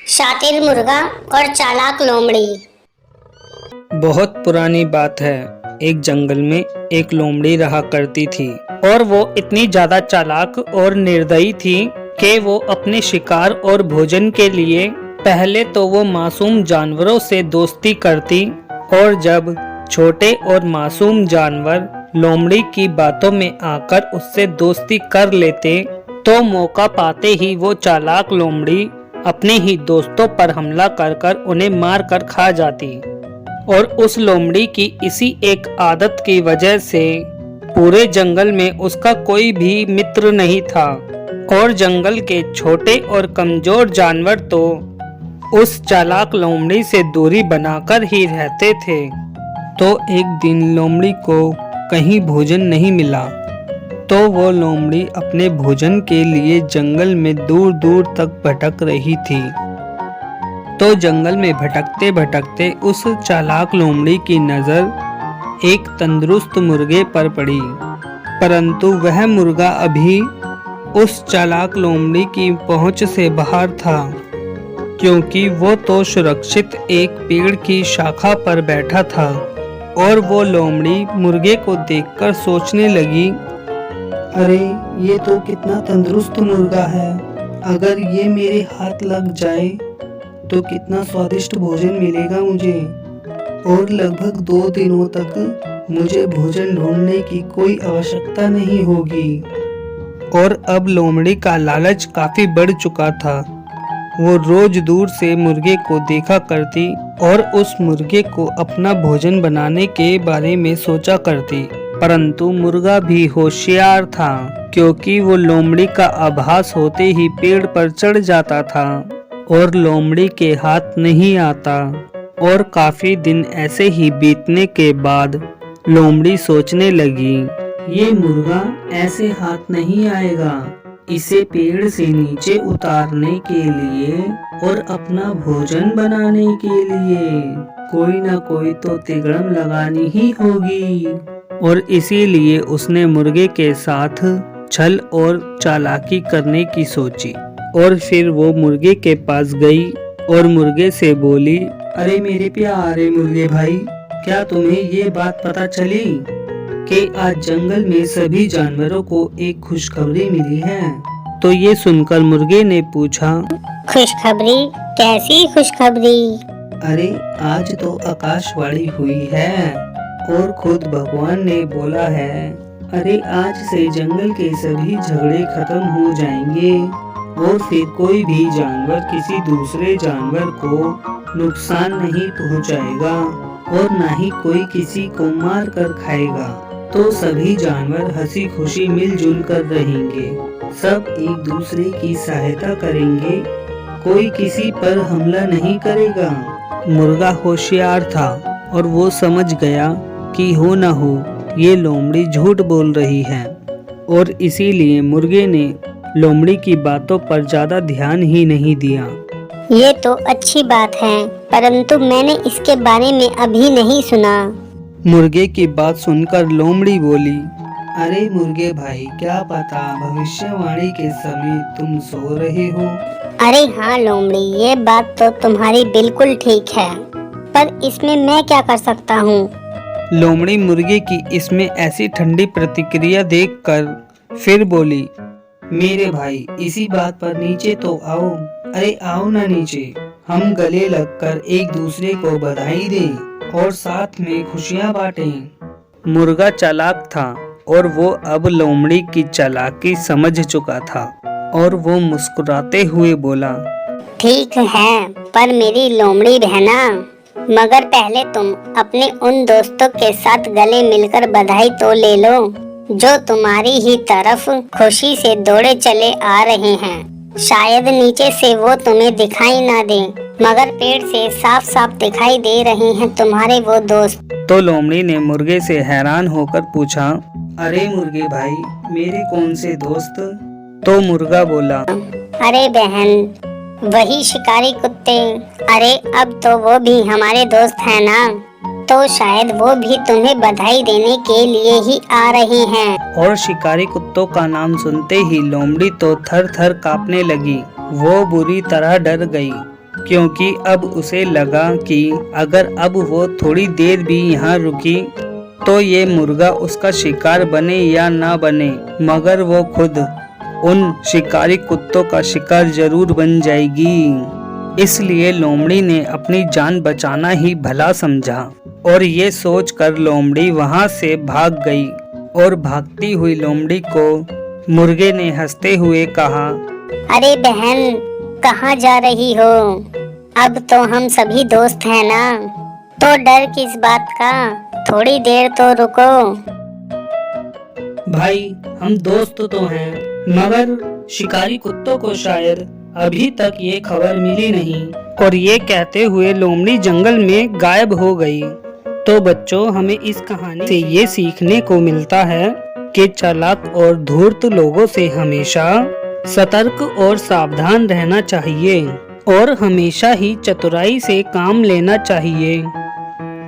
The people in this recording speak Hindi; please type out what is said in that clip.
शातिर मुर्गा और चालाक लोमड़ी। बहुत पुरानी बात है। एक जंगल में एक लोमड़ी रहा करती थी और वो इतनी ज्यादा चालाक और निर्दयी थी कि वो अपने शिकार और भोजन के लिए पहले तो वो मासूम जानवरों से दोस्ती करती, और जब छोटे और मासूम जानवर लोमड़ी की बातों में आकर उससे दोस्ती कर लेते तो मौका पाते ही वो चालाक लोमड़ी अपने ही दोस्तों पर हमला कर कर उन्हें मार कर खा जाती। और उस लोमड़ी की इसी एक आदत की वजह से पूरे जंगल में उसका कोई भी मित्र नहीं था, और जंगल के छोटे और कमजोर जानवर तो उस चालाक लोमड़ी से दूरी बनाकर ही रहते थे। तो एक दिन लोमड़ी को कहीं भोजन नहीं मिला, तो वो लोमड़ी अपने भोजन के लिए जंगल में दूर दूर तक भटक रही थी। तो जंगल में भटकते भटकते उस चालाक लोमड़ी की नजर एक तंदुरुस्त मुर्गे पर पड़ी, परंतु वह मुर्गा अभी उस चालाक लोमड़ी की पहुंच से बाहर था, क्योंकि वो तो सुरक्षित एक पेड़ की शाखा पर बैठा था। और वो लोमड़ी मुर्गे को देखकर सोचने लगी, अरे ये तो कितना तंदुरुस्त मुर्गा है, अगर ये मेरे हाथ लग जाए तो कितना स्वादिष्ट भोजन मिलेगा मुझे, और लगभग 2 दिनों तक मुझे भोजन ढूंढने की कोई आवश्यकता नहीं होगी। और अब लोमड़ी का लालच काफी बढ़ चुका था। वो रोज दूर से मुर्गे को देखा करती और उस मुर्गे को अपना भोजन बनाने के बारे में सोचा करती, परंतु मुर्गा भी होशियार था, क्योंकि वो लोमड़ी का आभास होते ही पेड़ पर चढ़ जाता था और लोमड़ी के हाथ नहीं आता। और काफी दिन ऐसे ही बीतने के बाद लोमड़ी सोचने लगी, ये मुर्गा ऐसे हाथ नहीं आएगा, इसे पेड़ से नीचे उतारने के लिए और अपना भोजन बनाने के लिए कोई ना कोई तो तिगड़म लगानी ही होगी। और इसीलिए उसने मुर्गे के साथ छल और चालाकी करने की सोची। और फिर वो मुर्गे के पास गई और मुर्गे से बोली, अरे मेरे प्यारे मुर्गे भाई, क्या तुम्हें ये बात पता चली कि आज जंगल में सभी जानवरों को एक खुशखबरी मिली है? तो ये सुनकर मुर्गे ने पूछा, खुशखबरी? कैसी खुशखबरी? अरे आज तो आकाशवाणी हुई है और खुद भगवान ने बोला है, अरे आज से जंगल के सभी झगड़े खत्म हो जाएंगे और फिर कोई भी जानवर किसी दूसरे जानवर को नुकसान नहीं पहुंचाएगा और ना ही कोई किसी को मार कर खाएगा। तो सभी जानवर हंसी खुशी मिलजुल कर रहेंगे, सब एक दूसरे की सहायता करेंगे, कोई किसी पर हमला नहीं करेगा। मुर्गा होशियार था और वो समझ गया कि हो न हो ये लोमड़ी झूठ बोल रही है, और इसीलिए मुर्गे ने लोमड़ी की बातों पर ज्यादा ध्यान ही नहीं दिया। ये तो अच्छी बात है, परंतु मैंने इसके बारे में अभी नहीं सुना। मुर्गे की बात सुनकर लोमड़ी बोली, अरे मुर्गे भाई, क्या पता भविष्यवाणी के समय तुम सो रहे हो। अरे हाँ लोमड़ी, ये बात तो तुम्हारी बिल्कुल ठीक है, पर इसमें मैं क्या कर सकता हूँ? लोमड़ी मुर्गे की इसमें ऐसी ठंडी प्रतिक्रिया देखकर फिर बोली, मेरे भाई इसी बात पर नीचे तो आओ। अरे आओ ना नीचे, हम गले लगकर एक दूसरे को बधाई दें और साथ में खुशियाँ बांटें। मुर्गा चालाक था और वो अब लोमड़ी की चालाकी समझ चुका था, और वो मुस्कुराते हुए बोला, ठीक है, पर मेरी लोमड़ी बहना, मगर पहले तुम अपने उन दोस्तों के साथ गले मिलकर बधाई तो ले लो जो तुम्हारी ही तरफ खुशी से दौड़े चले आ रहे हैं। शायद नीचे से वो तुम्हें दिखाई ना दे, मगर पेड़ से साफ साफ दिखाई दे रहे हैं तुम्हारे वो दोस्त। तो लोमड़ी ने मुर्गे से हैरान होकर पूछा, अरे मुर्गे भाई, मेरे कौन से दोस्त? तो मुर्गा बोला, अरे बहन, वही शिकारी कुत्ते। अरे अब तो वो भी हमारे दोस्त हैं ना, तो शायद वो भी तुम्हें बधाई देने के लिए ही आ रहे हैं। और शिकारी कुत्तों का नाम सुनते ही लोमड़ी तो थर थर कांपने लगी। वो बुरी तरह डर गई क्योंकि अब उसे लगा कि अगर अब वो थोड़ी देर भी यहाँ रुकी तो ये मुर्गा उसका शिकार बने या ना बने, मगर वो खुद उन शिकारी कुत्तों का शिकार जरूर बन जाएगी। इसलिए लोमड़ी ने अपनी जान बचाना ही भला समझा और ये सोचकर लोमड़ी वहां से भाग गई। और भागती हुई लोमड़ी को मुर्गे ने हंसते हुए कहा, अरे बहन, कहाँ जा रही हो? अब तो हम सभी दोस्त हैं ना, तो डर किस बात का? थोड़ी देर तो रुको। भाई हम दोस्त तो हैं, मगर शिकारी कुत्तों को शायद अभी तक ये खबर मिली नहीं। और ये कहते हुए लोमड़ी जंगल में गायब हो गई। तो बच्चों, हमें इस कहानी से ये सीखने को मिलता है कि चालाक और धूर्त लोगों से हमेशा सतर्क और सावधान रहना चाहिए और हमेशा ही चतुराई से काम लेना चाहिए।